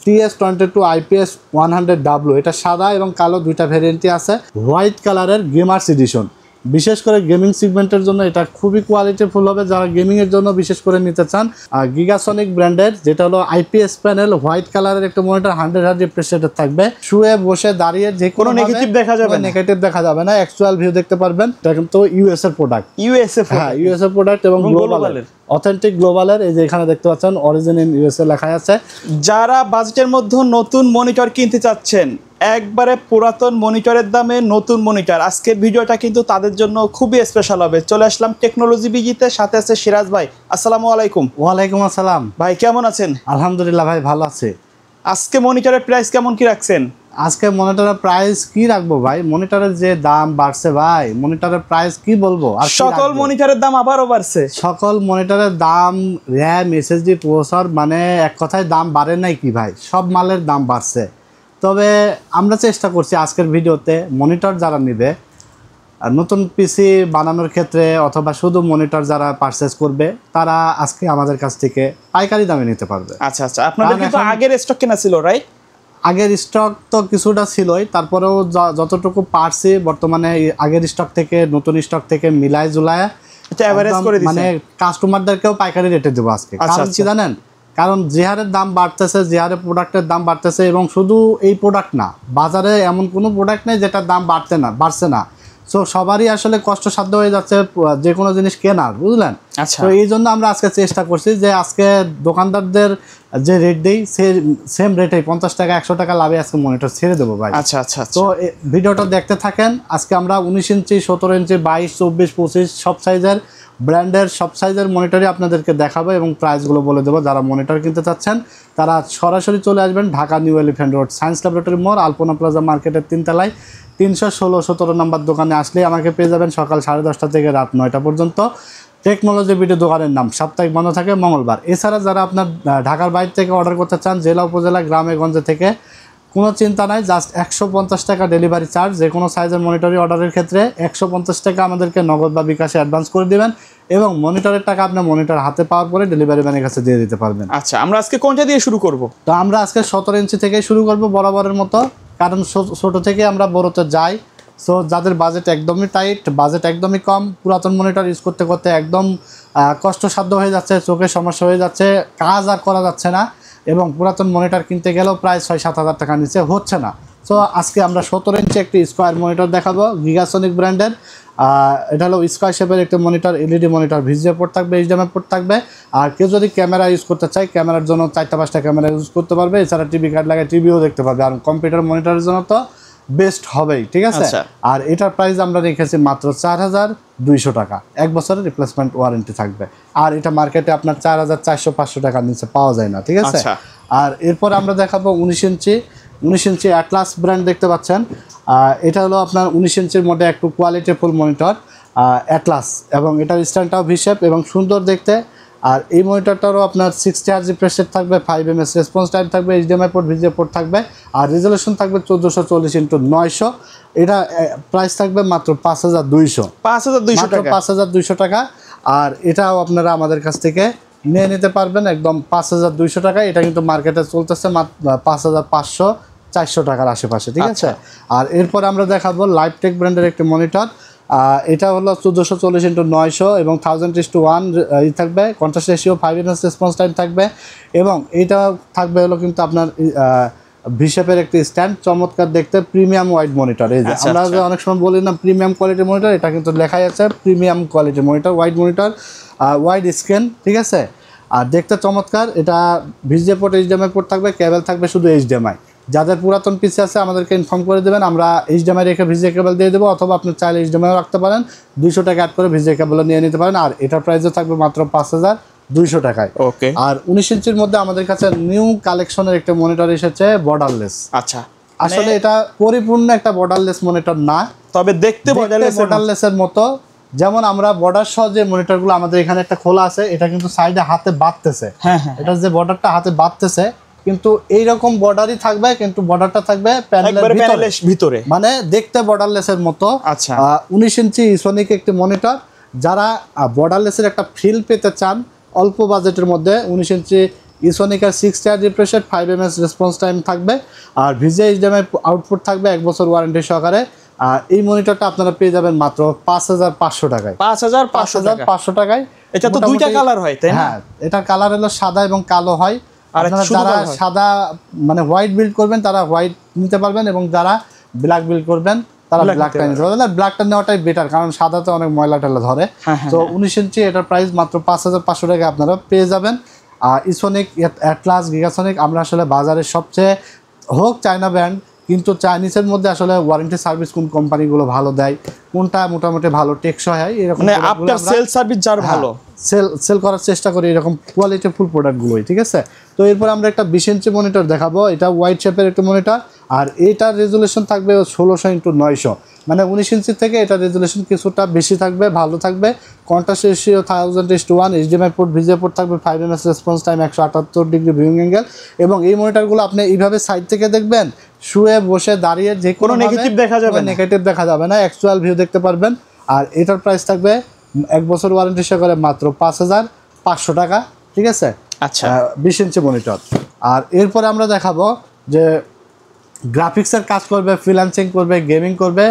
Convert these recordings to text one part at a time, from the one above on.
TS22 IPS 100W, এটা সাদা এবং কালো দুইটা ভ্যারিয়েন্টই আছে। হোয়াইট কালারের গেমার্স এডিশন, বিশেষ করে গেমিং সেগমেন্টের জন্য এটা খুবই কোয়ালিটিফুল হবে যারা গেমিং এর জন্য বিশেষ করে নিতে চান। গিগাসনিক ব্র্যান্ডের, যেটা হলো IPS প্যানেল, হোয়াইট কালারের একটা মনিটর, 100Hz রিফ্রেশ রেট থাকবে। শুয়ে বসে দাঁড়িয়ে যে কোনো নেগেটিভ দেখা যাবে না, নেগেটিভ দেখা যাবে না, অ্যাকচুয়াল ভিউ দেখতে পারবেন। এটা কিন্তু ইউএস এর প্রোডাক্ট, হ্যাঁ ইউএস এর প্রোডাক্ট এবং গ্লোবালের, অথেন্টিক গ্লোবালের। এই যে এখানে দেখতে পাচ্ছেন অরিজিন ইন ইউএসএ লেখা আছে। যারা বাজেটের মধ্যে নতুন মনিটর কিনতে চাচ্ছেন, একবারে পুরাতন মনিটরের দামে নতুন মনিটর, আজকের ভিডিওটা কিন্তু তাদের জন্য খুবই স্পেশাল হবে। চলে আসলাম টেকনোলজি বিজিতে, সাথে আছে সিরাজ ভাই। আসসালামু আলাইকুম। ওয়ালাইকুম আসসালাম ভাই, কেমন আছেন? আলহামদুলিল্লাহ ভাই, ভালো আছে। আজকে মনিটরের প্রাইস কেমন কি রাখছেন? আজকে মনিটরের প্রাইস কি রাখবো ভাই, মনিটরের যে দাম বাড়ছে ভাই, মনিটরের প্রাইস কি বলবো। আর সকল মনিটরের দাম আবারও বাড়ছে, সকল মনিটরের দাম, র্যাম, এসএসডি, প্রসেসর, মানে এক কথায় দাম বাড়ে নাই কি ভাই, সব মালের দাম বাড়ছে। তবে আমরা চেষ্টা করছি আজকের ভিডিওতে মনিটর যারা নেবে, নতুন পিসি বানানোর ক্ষেত্রে অথবা শুধু মনিটর যারা পারচেজ করবে, তারা আজকে আমাদের কাছ থেকে পাইকারি দামে নিতে পারবে। আচ্ছা আচ্ছা, আপনাদের কিন্তু আগের স্টক কেনা ছিল রাইট? আগের স্টক তো কিছুটা ছিলই, তারপরেও যতটুকু পারছি বর্তমানে আগের স্টক থেকে নতুন স্টক থেকে মিলায় জুলায় মানে কাস্টমারদেরকেও পাইকারি রেটে দেবো আজকে। কারণ কি জানেন, কারণ যে হারে দাম বাড়তেছে, যে হারে প্রোডাক্টের দাম বাড়তেছে, এবং শুধু এই প্রোডাক্ট না, বাজারে এমন কোনো প্রোডাক্ট নেই যেটার দাম বাড়ছে না। সো সবারই আসলে কষ্টসাধ্য হয়ে যাচ্ছে যে কোনো জিনিস কেনার, বুঝলেন। তো এই জন্য আমরা আজকে চেষ্টা করছি যে আজকে দোকানদারদের যে রেট দেই সেম রেটেই 50 টাকা 100 টাকা লাভে আজকে মনিটর ছেড়ে দেবো ভাই। আচ্ছা আচ্ছা, তো ভিডিওটা দেখতে থাকেন। আজকে আমরা 19 ইঞ্চি, 17 ইঞ্চি, 22, 24, 25 সব সাইজের ব্র্যান্ডের সব সাইজের মনিটরই আপনাদেরকে দেখাবো এবং প্রাইসগুলো বলে দেবো। যারা মনিটর কিনতে চাচ্ছেন তারা সরাসরি চলে আসবেন Dhaka new elephant road, science laboratory মোড়, আলপনা প্লাজা মার্কেটের 3 তলায় 316-17 নম্বর দোকানে আসলে আমাকে পেয়ে যাবেন সকাল 10:30 থেকে রাত 9টা পর্যন্ত। টেকনোলজি বিডি দোকানের নাম, সাপ্তাহিক বন্ধ থাকে মঙ্গলবার। এছাড়া যারা আপনার ঢাকার বাইরে থেকে অর্ডার করতে চান, জেলা উপজেলা গ্রামে গঞ্জে থেকে, কোনো চিন্তা নাই, জাস্ট 150 টাকা ডেলিভারি চার্জ। যে কোনো সাইজের মনিটরি অর্ডারের ক্ষেত্রে 150 টাকা আমাদেরকে নগদ বা বিকাশে অ্যাডভান্স করে দেবেন এবং মনিটরের টাকা আপনার মনিটর হাতে পাওয়ার পরে ডেলিভারি ম্যানের কাছে দিয়ে দিতে পারবেন। আচ্ছা, আমরা আজকে কোনটা দিয়ে শুরু করব? তো আমরা আজকে 17 ইঞ্চি থেকে শুরু করব বরাবরের মতো, কারণ ছোট থেকে আমরা বড়তে যাই। সো যাদের বাজেট একদমই টাইট, বাজেট একদমই কম, পুরাতন মনিটর ইউজ করতে করতে একদম কষ্টসাধ্য হয়ে যাচ্ছে, চোখের সমস্যা হয়ে যাচ্ছে, কাজ আর করা যাচ্ছে না, এবং পুরাতন মনিটর কিনতে গেলেও প্রায় 6-7 হাজার টাকা নিচে হচ্ছে না। সো আজকে আমরা 17 ইঞ্চি একটি স্কোয়ার মনিটর দেখাবো, গিগাসনিক ব্র্যান্ডের। এটা হলো স্কোয়ার শেপের একটি monitor, LED monitor, VGA port থাকবে, এইচডিএমআই পোর্ট থাকবে। আর কেউ যদি ক্যামেরা ইউজ করতে চায়, ক্যামেরার জন্য 4টা-5টা ক্যামেরা ইউজ করতে পারবে। এছাড়া টিভি কার্ড লাগে টিভিও দেখতে পারবে। আর কম্পিউটার মনিটরের জন্য তো বেস্ট হবেই, ঠিক আছে। আর এটার প্রাইস আমরা রেখেছি মাত্র 4200 টাকা, 1 বছরের রিপ্লেসমেন্ট ওয়ারেন্টি থাকবে। আর এটা মার্কেটে আপনার 4400-500 টাকার নিচে পাওয়া যায় না, ঠিক আছে। আর এরপর আমরা দেখাবো 19 ইঞ্চি অ্যাটলাস ব্র্যান্ড দেখতে পাচ্ছেন। এটা হলো আপনার 19 ইঞ্চির মধ্যে একটু কোয়ালিটিফুল মনিটর অ্যাটলাস, এবং এটার স্ট্যান্ডটাও ভিশেপ এবং সুন্দর দেখতে। আর এই মনিটরটারও আপনার 60Hz রিফ্রেশ রেট থাকবে, 5 ms রেসপন্স টাইম থাকবে, এইচডিএমআই পোর্ট, ভিজিএ পোর্ট থাকবে, আর রেজলিউশন থাকবে 1440x900। এটা প্রাইস থাকবে মাত্র 5200 টাকা। আর এটাও আপনারা আমাদের কাছ থেকে নিয়ে নিতে পারবেন একদম 5200 টাকা। এটা কিন্তু মার্কেটে চলতেছে 5500-400 টাকার আশেপাশে, ঠিক আছে। আর এরপর আমরা দেখাবো লাইভটেক ব্র্যান্ডের একটি মনিটর। এটা হলো 1440x900 এবং 1000:1 থাকবে, contrast ratio, 5 ms response time থাকবে, এবং এটা থাকবে হলো কিন্তু আপনার ভিশেপের একটি স্ট্যান্ড, চমৎকার দেখতে, প্রিমিয়াম ওয়াইড মনিটর। এই যে আমরা যে অনেক সময় বলি না প্রিমিয়াম কোয়ালিটির মনিটর, এটা কিন্তু লেখাই আছে প্রিমিয়াম কোয়ালিটির monitor, wide monitor, wide screen, ঠিক আছে। আর দেখতে চমৎকার। এটা ভিজিএ পোর্ট, এইচডিএমআই পোর্ট থাকবে, কেবল থাকবে শুধু এইচডিএমআই। যাদের পুরাতন পিসি আছে আমাদেরকে ইনফর্ম করে দেবেন, আমরা এইচডিএমআই রেখে ভিজিএ কেবল দিয়ে দেবো, অথবা আপনি চাইলে এইচডিএমআইও রাখতে পারেন, 200 টাকা অ্যাড করে ভিজিএ কেবলও নিয়ে নিতে পারেন। আর এটার প্রাইসও থাকবে মাত্র 5200 টাকায়। ওকে। আর 19 ইঞ্চির মধ্যে আমাদের কাছে নিউ কালেকশনের একটা মনিটর এসেছে, বর্ডারলেস। আচ্ছা, আসলে এটা পরিপূর্ণ একটা বর্ডারলেস মনিটর না, তবে দেখতে বর্ডারলেসের মতো। যেমন আমরা বর্ডার সহ যে মনিটরগুলো আমাদের এখানে একটা খোলা আছে, এটা কিন্তু সাইডে হাতে বাঁধতেছে, এটা যে বর্ডারটা হাতে বাঁধতেছে, কিন্তু এইরকম বর্ডারই থাকবে, কিন্তু বর্ডারটা থাকবে প্যানেলের ভিতরে, মানে দেখতে বর্ডারলেসের মতো। আচ্ছা, 19 ইঞ্চি ইসোনিক একটি মনিটর। যারা বর্ডারলেসের একটা ফিল পেতে চান অল্প বাজেটের মধ্যে, 19 ইঞ্চি ইসোনিকের 6 tyre refresh rate, 5 ms response time থাকবে, আর ভিজিএ এইচডিএমআই আউটপুট থাকবে 1 বছর ওয়ারেন্টি সহকারে। আর এই মনিটরটা আপনারা পেয়ে যাবেন মাত্র 5500 টাকায়। 5500 টাকায়। এটা তো দুইটা কালার হয়, তাই না? হ্যাঁ, এটা কালার হলো সাদা এবং কালো হয়। আর আপনারা যারা সাদা মানে হোয়াইট বিল্ড করবেন তারা হোয়াইট নিতে পারবেন, এবং যারা ব্ল্যাক বিল্ড করবেন তারা ব্ল্যাকটা নিতে পারবেন। ব্ল্যাকটা নেওয়াটাই বেটার, কারণ সাদাতে অনেক ময়লা টয়লা ধরে। তো 19 ইঞ্চি এটার প্রাইস মাত্র 5500 টাকায় আপনারা পেয়ে যাবেন। আর ইসোনিক, অ্যাটলাস, গিগাসনিক আমরা আসলে বাজারের সবচেয়ে হোক চায়না ব্র্যান্ড, কিন্তু চাইনিজের মধ্যে আসলে ওয়ারেন্টি সার্ভিস কোন কোম্পানিগুলো ভালো দেয়, কোনটা মোটামুটি ভালো টেকসই হয়, এরকম মানে আফটার সেল সার্ভিস যার ভালো সেল করার চেষ্টা করি, এরকম কোয়ালিটি ফুল প্রোডাক্টগুলোই। ঠিক আছে, তো এরপর আমরা একটা 20 ইঞ্চি মনিটর দেখাবো। এটা ওয়াইড শেপের একটা মনিটর, আর এটার রেজুলেশন থাকবে 1600x900, মানে 19 ইঞ্চি থেকে এটা রেজুলেশন কিছুটা বেশি থাকবে, ভালো থাকবে। Contrast ratio 1000:1, HDMI port, VGA port থাকবে, 5 ms response time, 178 degree viewing angle. এবং এই মনিটরগুলো আপনি এইভাবে সাইড থেকে দেখবেন, শুয়ে বসে দাঁড়িয়ে যে কোনো নেগেটিভ দেখা যাবে না, নেগেটিভ দেখা যাবে না, অ্যাকচুয়াল ভিউ দেখতে পারবেন। আর এটার প্রাইস থাকবে 1 বছর ওয়ারেন্টি সহকারে মাত্র 5500 টাকা। ঠিক আছে, আচ্ছা 20 ইঞ্চি মনিটর। আর এরপরে আমরা দেখাবো যে গ্রাফিক্সের কাজ করবে, ফ্রিল্যান্সিং করবে, গেমিং করবে,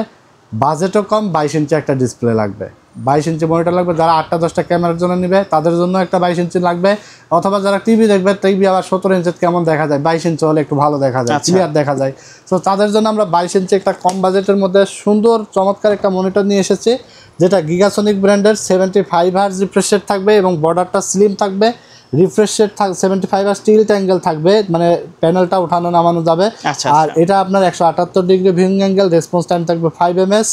বাজেটও কম, 22 ইঞ্চি একটা ডিসপ্লে লাগবে, 22 ইঞ্চি মনিটর লাগবে। যারা 8টা-10টা ক্যামেরার জন্য নেবে তাদের জন্য একটা 22 ইঞ্চি লাগবে, অথবা যারা টিভি দেখবে, টিভি আবার 17 ইঞ্চি কেমন দেখা যায়, 22 ইঞ্চি হলে একটু ভালো দেখা যায়, ক্লিয়ার দেখা যায়। তো তাদের জন্য আমরা 22 ইঞ্চি একটা কম বাজেটের মধ্যে সুন্দর চমৎকার একটা মনিটর নিয়ে এসেছি, যেটা গিগাসনিক ব্র্যান্ডের 75 হার্জ রিফ্রেশ রেট থাকবে, এবং বর্ডারটা স্লিম থাকবে, refresh rate 75 hertz tilt angle থাকবে, মানে প্যানেলটা উঠানো নামানো যাবে। আর এটা আপনার 178 degree viewing angle, response time থাকবে 5 ms।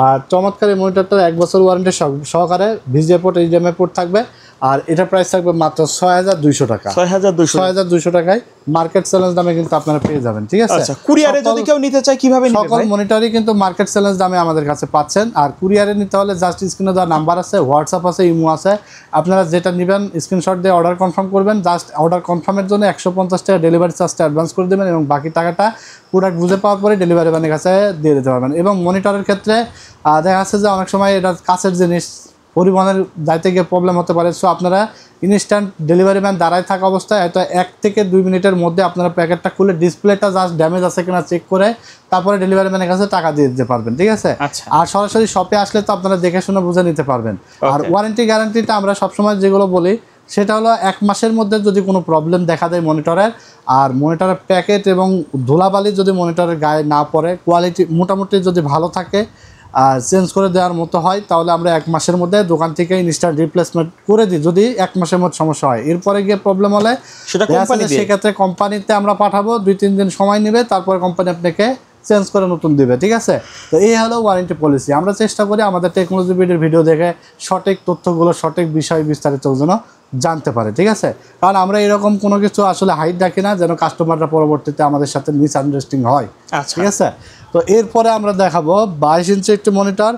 আর চমৎকার এই মনিটরটা 1 বছর ওয়ারেন্টি সহকারে, ভিজিএ পোর্ট, এইচডিএমআই পোর্ট থাকবে। আর এটা প্রাইস থাকবে মাত্র 6200 টাকা। 6200 টাকায় মার্কেট চ্যালেঞ্জ দামে কিন্তু আপনারা পেয়ে যাবেন। ঠিক আছে, আচ্ছা কুরিয়ারে যদি কেউ নিতে চায় কিভাবে নিবে? সকল মনিটরই কিন্তু মার্কেট চ্যালেঞ্জ দামে আমাদের কাছে পাচ্ছেন। আর কুরিয়ারে নিতে হলে জাস্ট স্ক্রিনে দেওয়া নাম্বার আছে, হোয়াটসঅ্যাপ আছে, ইমো আছে, আপনারা যেটা নেবেন স্ক্রিনশট দিয়ে অর্ডার কনফার্ম করবেন। জাস্ট অর্ডার কনফার্মের জন্য 150 টাকা ডেলিভারি চার্জটা অ্যাডভান্স করে দেবেন, এবং বাকি টাকাটা প্রোডাক্ট বুঝে পাওয়ার পরে ডেলিভারি ম্যানের কাছে দিয়ে দিতে পারবেন। এবং মনিটরের ক্ষেত্রে দেখা যাচ্ছে যে অনেক সময় এটা কাছের জিনিস, পরিবহনের যাইতে গিয়ে প্রবলেম হতে পারে। সো আপনারা ইনস্ট্যান্ট ডেলিভারি ম্যান দাঁড়ায় থাকা অবস্থায় হয়তো 1 থেকে 2 মিনিটের মধ্যে আপনারা প্যাকেটটা খুলে ডিসপ্লেটা জাস্ট ড্যামেজ আছে কিনা চেক করে তারপরে ডেলিভারি ম্যানের কাছে টাকা দিয়ে দিতে পারবেন। ঠিক আছে, আর সরাসরি শপে আসলে তো আপনারা দেখে শুনে বুঝে নিতে পারবেন। আর ওয়ারেন্টি গ্যারান্টিটা আমরা সবসময় যেগুলো বলি সেটা হলো 1 মাসের মধ্যে যদি কোনো প্রবলেম দেখা দেয় মনিটরের, আর মনিটরের প্যাকেট এবং ধুলাবালি যদি মনিটরের গায়ে না পড়ে, কোয়ালিটি মোটামুটি যদি ভালো থাকে, আর চেঞ্জ করে দেওয়ার মতো হয়, তাহলে আমরা 1 মাসের মধ্যে দোকান থেকে ইনস্ট্যান্ট রিপ্লেসমেন্ট করে দিই, যদি 1 মাসের মধ্যে সমস্যা হয়। এরপরে গিয়ে প্রবলেম হলে সেক্ষেত্রে কোম্পানিতে আমরা পাঠাবো, 2-3 দিন সময় নেবে, তারপরে কোম্পানি আপনাকে চেঞ্জ করে নতুন দিবে। ঠিক আছে, তো এই হলো ওয়ারেন্টি পলিসি। আমরা চেষ্টা করি আমাদের টেকনোলজি ভিডিও দেখে সঠিক তথ্যগুলো, সঠিক বিষয় বিস্তারিত যেন জানতে পারে। ঠিক আছে, কারণ আমরা এরকম কোনো কিছু আসলে হাইড রাখি না, যেন কাস্টমাররা পরবর্তীতে আমাদের সাথে মিসআন্ডারস্ট্যান্ডিং হয়। ঠিক আছে, তো এরপরে আমরা দেখাবো 22 ইঞ্চি একটি মনিটর,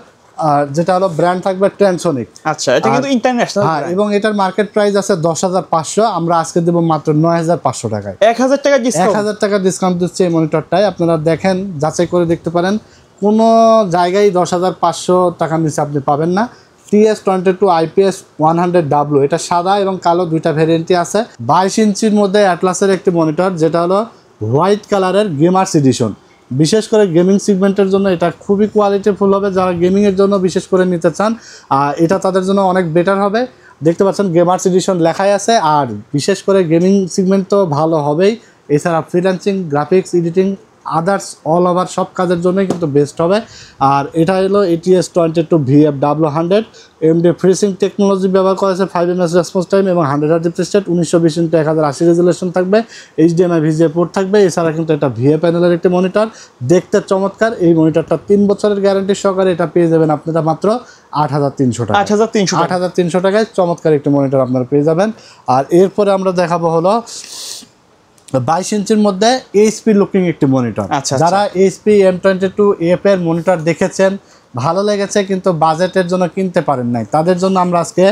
যেটা হলো ব্র্যান্ড থাকবে ট্রান্সোনিক। আচ্ছা, এটা কিন্তু ইন্টারন্যাশনাল। হ্যাঁ, এবং এটার মার্কেট প্রাইস আছে 10500, আমরা আজকে দেব মাত্র 9500 টাকায়। 1000 টাকা ডিসকাউন্ট, 1000 টাকা ডিসকাউন্ট দিচ্ছে এই মনিটরটায়। আপনারা দেখেন, যাচাই করে দেখতে পারেন, কোনো জায়গায় 10500 টাকার নিচে আপনি পাবেন না। TS22 IPS 100W, এটা সাদা এবং কালো দুইটা ভ্যারিয়েন্টই আছে। 22 ইঞ্চির মধ্যে অ্যাটলাসের একটি মনিটর, যেটা হলো হোয়াইট কালারের গেমার্স এডিশন। বিশেষ করে গেমিং সেগমেন্টের জন্য এটা খুবই কোয়ালিটিফুল হবে, যারা গেমিংয়ের জন্য বিশেষ করে নিতে চান এটা তাদের জন্য অনেক বেটার হবে। দেখতে পাচ্ছেন গেমার্স এডিশন লেখাই আছে, আর বিশেষ করে গেমিং সেগমেন্ট তো ভালো হবেই, এছাড়া freelancing, graphics, editing, others all over সব কাজের জন্যই কিন্তু বেস্ট হবে। আর এটা হলো ATS22 VFW100 AMD ফ্রিসিং টেকনোলজি ব্যবহার করেছে, 5 ms রেসপন্স টাইম এবং 100 hertz refresh rate, 1920x1080 resolution থাকবে, HDMI VGA পোর্ট থাকবে। এছাড়া কিন্তু এটা VA প্যানেলের একটি মনিটর, দেখতে চমৎকার। এই মনিটরটা 3 বছরের গ্যারান্টি সহকারে এটা পেয়ে যাবেন আপনারা মাত্র 8300 টাকা। 8300 টাকায় চমৎকার একটি মনিটর আপনারা পেয়ে যাবেন। আর এরপরে আমরা দেখাবো হলো 22 ইঞ্চির মধ্যে HP লুকিং একটি মনিটর। যারা HP M22F এর মনিটর দেখেছেন, ভালো লেগেছে, কিন্তু বাজেটের জন্য কিনতে পারেন নাই, তাদের জন্য আমরা আজকে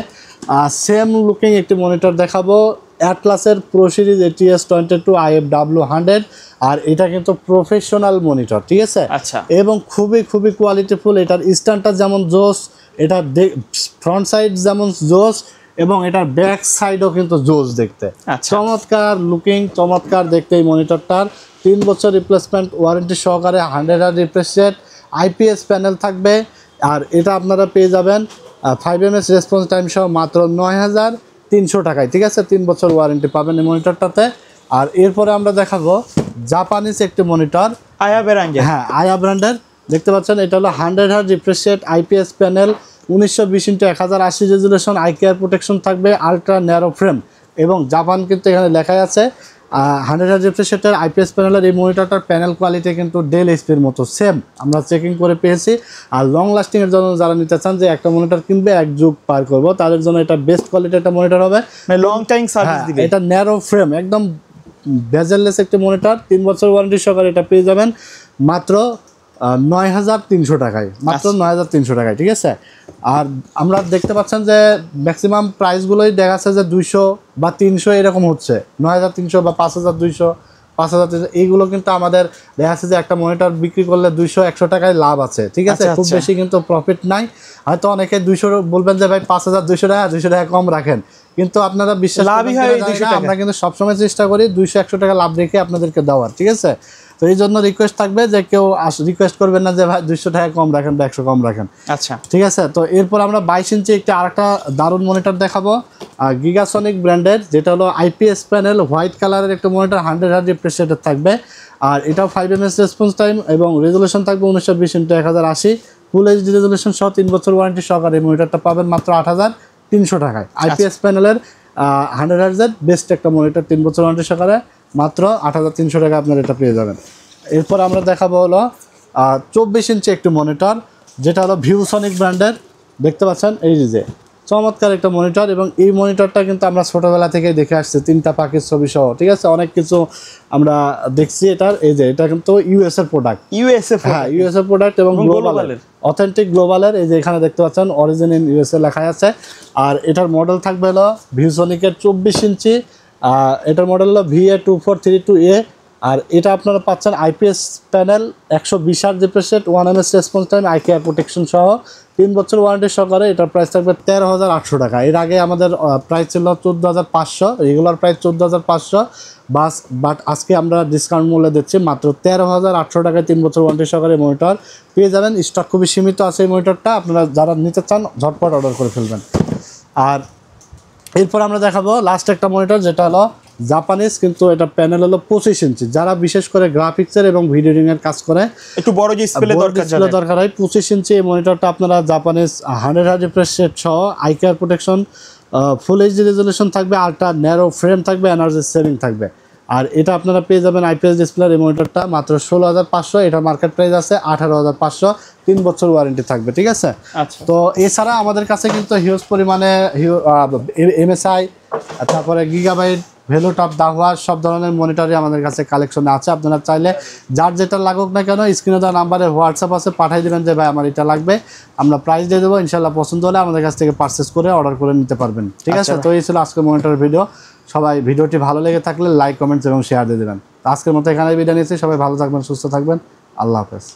সেম লুকিং একটি মনিটর দেখাবো, অ্যাটলাসের প্রো সিরিজ ATS22 IFW100। আর এটা কিন্তু প্রফেশনাল মনিটর। ঠিক আছে, এবং খুবই খুবই কোয়ালিটিফুল। এটার স্ট্যান্ডটা যেমন জোস, এটা ফ্রন্ট সাইড যেমন জোস, এবং এটার ব্যাক সাইডও কিন্তু জোস দেখতে, আচ্ছা। চমৎকার লুকিং, চমৎকার দেখতে এই মনিটরটার। 3 বছর রিপ্লেসমেন্ট ওয়ারেন্টি সহকারে, 100 রিফ্রেশ রেট, আইপিএস প্যানেল থাকবে। আর এটা আপনারা পেয়ে যাবেন 5ms রেসপন্স টাইম সহ মাত্র 9300 টাকায়, ঠিক আছে। 3 বছর ওয়ারেন্টি পাবেন এই মনিটরটাতে। আর এরপরে আমরা দেখাবো জাপানিজ একটি মনিটর, আয়া ব্র্যান্ডের। হ্যাঁ আয়া ব্র্যান্ডের, দেখতে পাচ্ছেন। এটা হলো 100 refresh rate, IPS panel, 1920x1080 resolution, eye care protection থাকবে, আলট্রা ন্যারো ফ্রেম এবং জাপান কিন্তু এখানে লেখাই আছে। 100 রিফ্রেশ রেটের আইপিএস প্যানেলের এই মনিটরটার প্যানেল কোয়ালিটি কিন্তু ডেল এইচপির মতো সেম, আমরা চেকিং করে পেয়েছি। আর লং লাস্টিংয়ের জন্য যারা নিতে চান যে একটা মনিটর কিনবে এক যুগ পার করবো, তাদের জন্য এটা বেস্ট কোয়ালিটির একটা মনিটর হবে, মানে লং টাইম সার্ভিস দিবে। এটা ন্যারো ফ্রেম, একদম বেজেললেস একটি মনিটর, 3 বছর ওয়ারেন্টি সহকারে এটা পেয়ে যাবেন মাত্র 9300 টাকায়, মাত্র 9300 টাকায়, ঠিক আছে। আর আমরা দেখতে পাচ্ছেন যে ম্যাক্সিমাম প্রাইসগুলোই দেখা যাচ্ছে যে 200 বা 300 এরকম হচ্ছে, 9300 বা 5200, 5300, এইগুলো কিন্তু আমাদের দেখা যাচ্ছে যে একটা মনিটর বিক্রি করলে 200-100 টাকায় লাভ আছে, ঠিক আছে। আচ্ছা, খুব আচ্ছা। বেশি কিন্তু প্রফিট নাই। হয়তো অনেকে 200 বলবেন যে ভাই 5200 টাকা, 200 টাকা কম রাখেন, কিন্তু আপনারা বিশ্বাস লাভই করবেন হয় কিনা এই জানি 200 না, টাকা। আমরা কিন্তু সবসময় চেষ্টা করি 200-100 টাকা লাভ রেখে আপনাদেরকে দেওয়ার, ঠিক আছে। তো এই জন্য রিকোয়েস্ট থাকবে যে কেউ রিকোয়েস্ট করবেন না যে ভাই 200 টাকা কম রাখেন বা 100 কম রাখেন, আচ্ছা। ঠিক আছে। তো এরপর আমরা 22 ইঞ্চি একটি আরেকটা দারুণ মনিটর দেখাবো, গিগাসনিক ব্র্যান্ডের, যেটা হলো আইপিএস প্যানেল, হোয়াইট কালারের একটা মনিটর, 100 রিফ্রেশ রেটের থাকবে। আর এটাও 5ms রেসপন্স টাইম এবং রেজুলেশন থাকবে 1920x1080, ফুল এইচডি রেজুলেশন সহ 3 বছর ওয়ারেন্টি সহকারে এই মনিটরটা পাবেন মাত্র 8300 টাকায়। আইপিএস প্যানেলের 100 বেস্ট একটা মনিটর, 3 বছর ওয়ারেন্টি সহকারে মাত্র 8300 টাকা আপনার এটা পেয়ে যাবেন। এরপর আমরা দেখাবো হলো 24 ইঞ্চি একটি মনিটর, যেটা হলো ভিউসনিক ব্র্যান্ডের, দেখতে পাচ্ছেন এই যে চমৎকার একটা মনিটর। এবং এই মনিটরটা কিন্তু আমরা ছোটোবেলা থেকেই দেখে আসছি, 3টা পাখির ছবি সহ, ঠিক আছে, অনেক কিছু আমরা দেখছি এটার। এই যে এটা কিন্তু ইউএস এর প্রোডাক্ট, ইউএসএ, হ্যাঁ ইউএস এর প্রোডাক্ট এবং গ্লোবালের, গ্লোবালের। অথেন্টিক গ্লোবালের। এই যে এখানে দেখতে পাচ্ছেন অরিজিন ইন ইউএসএ লেখা আছে। আর এটার মডেল থাকবে হলো ভিউসনিকের 24 ইঞ্চি, এটার মডেল হলো VA2432A। আর এটা আপনারা পাচ্ছেন IPS panel, 120 refresh rate, 1ms response time, eye care protection সহ 3 বছর ওয়ারেন্টি সহকারে। এটার প্রাইস থাকবে 13800 টাকা। এর আগে আমাদের প্রাইস ছিল 14500, রেগুলার প্রাইস 14500, বাট আজকে আমরা ডিসকাউন্ট মূল্যে দিচ্ছি মাত্র 13800 টাকায় 3 বছর ওয়ারেন্টি সহকারে মনিটর পেয়ে যাবেন। স্টক খুবই সীমিত আছে এই মনিটরটা, আপনারা যারা নিতে চান ঝটপট অর্ডার করে ফেলবেন। আর এরপর আমরা দেখাবো লাস্ট একটা মনিটর, যেটা হলো জাপানিজ, কিন্তু এটা প্যানেল হলো 25 ইঞ্চি। যারা বিশেষ করে গ্রাফিক্সের এবং ভিডিওরিং এর কাজ করে, একটু বড় ডিসপ্লে দরকার হয়, 25 ইঞ্চি এই মনিটরটা আপনারা জাপানিজ 100 রিফ্রেশ রেট সহ, eye care protection, full HD resolution থাকবে, আলট্রা ন্যারো ফ্রেম থাকবে, এনার্জি সেভিং থাকবে। আর এটা আপনারা পেয়ে যাবেন আইপিএস ডিসপ্লের এই মনিটরটা মাত্র 16500, এটা মার্কেট প্রাইস আছে 18500, 3 বছর ওয়ারেন্টি থাকবে, ঠিক আছে। আচ্ছা। তো এছাড়া আমাদের কাছে কিন্তু হিউজ পরিমাণে এমএসআই, তারপরে গিগাবাইট, ভেলোটপ, দাহুয়া সব ধরনের মনিটরই আমাদের কাছে কালেকশনে আছে। আপনারা চাইলে যার যেটা লাগুক না কেন স্ক্রিনে দেওয়া নাম্বারে হোয়াটসঅ্যাপ আছে, পাঠিয়ে দেবেন যে ভাই আমার এটা লাগবে, আমরা প্রাইস দিয়ে দেবো, ইনশাল্লাহ পছন্দ হলে আমাদের কাছ থেকে পারচেস করে অর্ডার করে নিতে পারবেন, ঠিক আছে। তো এই ছিল আজকের মনিটরের ভিডিও। সবাই ভিডিওটি ভালো লেগে থাকলে লাইক, কমেন্টস এবং শেয়ার দিয়ে দেবেন। তো আজকের মতো এখানে বিদায় নিচ্ছি, সবাই ভালো থাকবেন, সুস্থ থাকবেন, আল্লাহ হাফেজ।